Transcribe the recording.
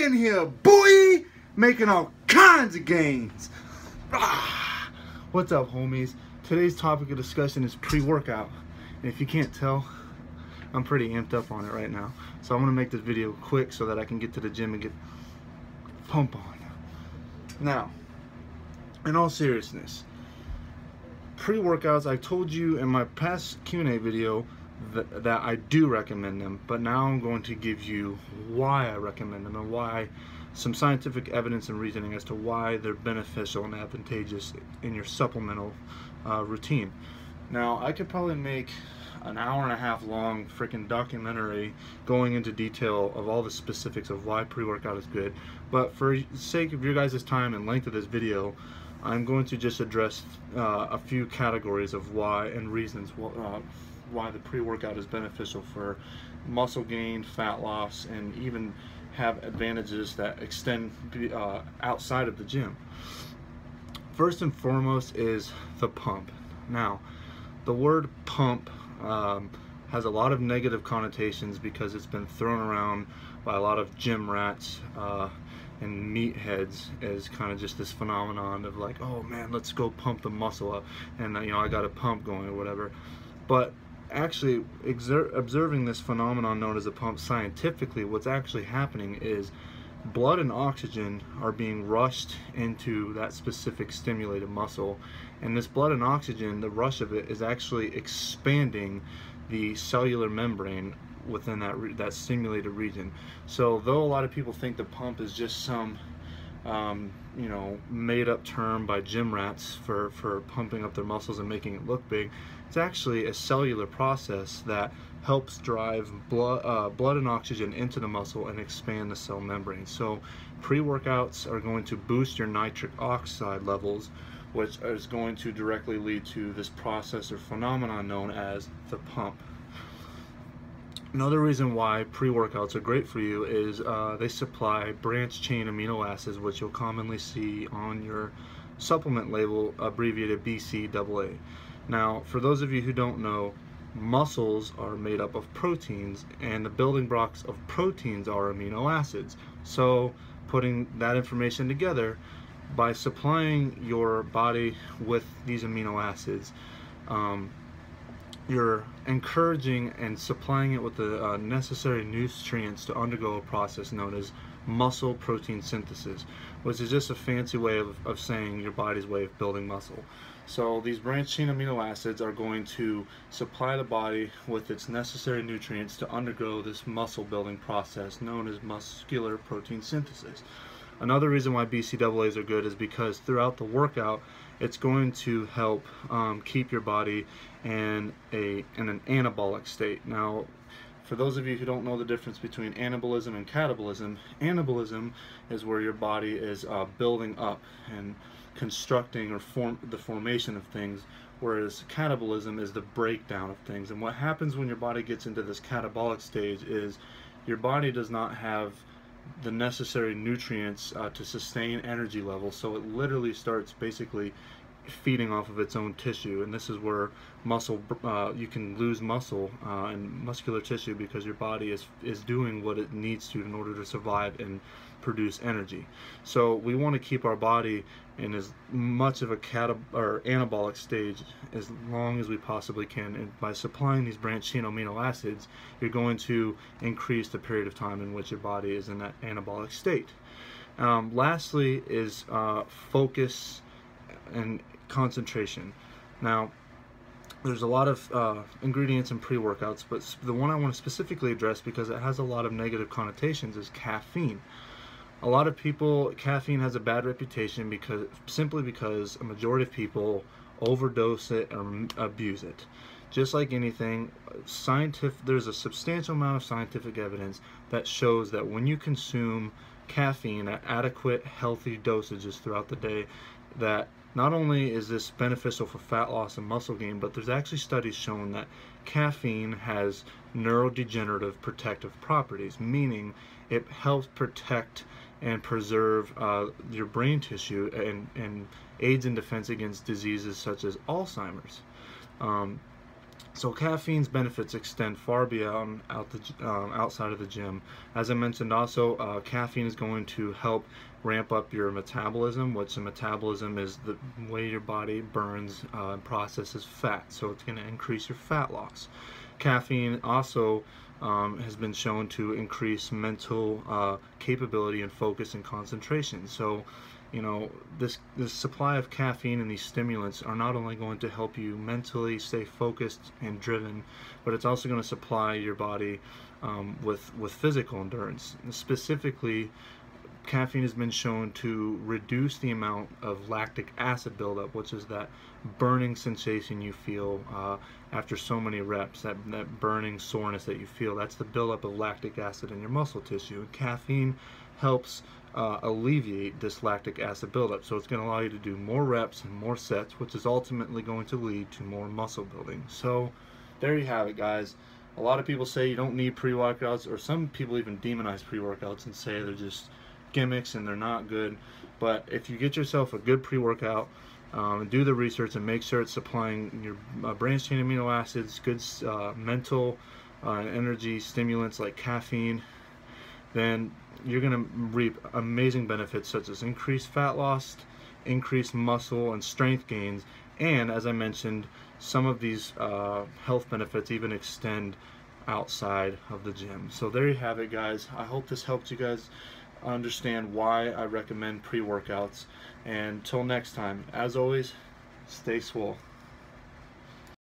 in here, boy, making all kinds of gains. What's up, homies? Today's topic of discussion is pre-workout, and if you can't tell, I'm pretty amped up on it right now. So I'm gonna make this video quick so that I can get to the gym and get pump on. Now, in all seriousness, pre-workouts, I told you in my past Q&A video that I do recommend them, but now I'm going to give you why I recommend them and why some scientific evidence and reasoning as to why they're beneficial and advantageous in your supplemental routine. Now, I could probably make an hour-and-a-half long freaking documentary going into detail of all the specifics of why pre-workout is good, but for the sake of your guys' time and length of this video, I'm going to just address a few categories of why and reasons why the pre-workout is beneficial for muscle gain, fat loss, and even have advantages that extend outside of the gym. First and foremost is the pump. Now, the word pump has a lot of negative connotations because it's been thrown around by a lot of gym rats and meatheads as kind of just this phenomenon of like, oh man, let's go pump the muscle up, and you know, I got a pump going or whatever. But actually, observing this phenomenon known as a pump scientifically, what's actually happening is blood and oxygen are being rushed into that specific stimulated muscle, and this blood and oxygen, the rush of it, is actually expanding the cellular membrane within that stimulated region. So though a lot of people think the pump is just some you know, made up term by gym rats for pumping up their muscles and making it look big, it's actually a cellular process that helps drive blood and oxygen into the muscle and expand the cell membrane. So pre-workouts are going to boost your nitric oxide levels, which is going to directly lead to this process or phenomenon known as the pump. Another reason why pre-workouts are great for you is they supply branched chain amino acids, which you'll commonly see on your supplement label abbreviated BCAA. Now, for those of you who don't know, muscles are made up of proteins, and the building blocks of proteins are amino acids. So putting that information together, by supplying your body with these amino acids, you're encouraging and supplying it with the necessary nutrients to undergo a process known as muscle protein synthesis, which is just a fancy way of saying your body's way of building muscle. So these branched chain amino acids are going to supply the body with its necessary nutrients to undergo this muscle building process known as muscular protein synthesis. Another reason why BCAAs are good is because throughout the workout, it's going to help keep your body in an anabolic state. Now, for those of you who don't know the difference between anabolism and catabolism, anabolism is where your body is building up and constructing or the formation of things, whereas catabolism is the breakdown of things. And what happens when your body gets into this catabolic stage is your body does not have the necessary nutrients to sustain energy levels, so it literally starts basically feeding off of its own tissue, and this is where you can lose muscle and muscular tissue because your body is doing what it needs to in order to survive and produce energy. So we want to keep our body in as much of a anabolic stage as long as we possibly can, and by supplying these branched chain amino acids, you're going to increase the period of time in which your body is in that anabolic state. Lastly is focus and concentration. Now, there's a lot of ingredients in pre-workouts, but the one I want to specifically address because it has a lot of negative connotations is caffeine. A lot of people, caffeine has a bad reputation simply because a majority of people overdose it or abuse it. Just like anything, there's a substantial amount of scientific evidence that shows that when you consume caffeine at adequate, healthy dosages throughout the day, that not only is this beneficial for fat loss and muscle gain, but there's actually studies showing that caffeine has neurodegenerative protective properties, meaning it helps protect and preserve your brain tissue and aids in defense against diseases such as Alzheimer's. So caffeine's benefits extend far beyond outside of the gym. As I mentioned, also caffeine is going to help ramp up your metabolism, which the metabolism is the way your body burns and processes fat. So it's going to increase your fat loss. Caffeine also has been shown to increase mental capability and focus and concentration. So, you know, this supply of caffeine and these stimulants are not only going to help you mentally stay focused and driven, but it's also going to supply your body with physical endurance. Specifically, caffeine has been shown to reduce the amount of lactic acid buildup, which is that burning sensation you feel after so many reps, that burning soreness that you feel. That's the buildup of lactic acid in your muscle tissue. And caffeine helps alleviate this lactic acid buildup. So it's going to allow you to do more reps and more sets, which is ultimately going to lead to more muscle building. So there you have it, guys. A lot of people say you don't need pre-workouts, or some people even demonize pre-workouts and say they're just gimmicks and they're not good. But if you get yourself a good pre-workout, do the research and make sure it's supplying your branched chain amino acids, good mental energy stimulants like caffeine, then you're going to reap amazing benefits such as increased fat loss, increased muscle and strength gains, and as I mentioned, some of these health benefits even extend outside of the gym. So there you have it, guys. I hope this helped you guys understand why I recommend pre-workouts. And until next time, as always, stay swole.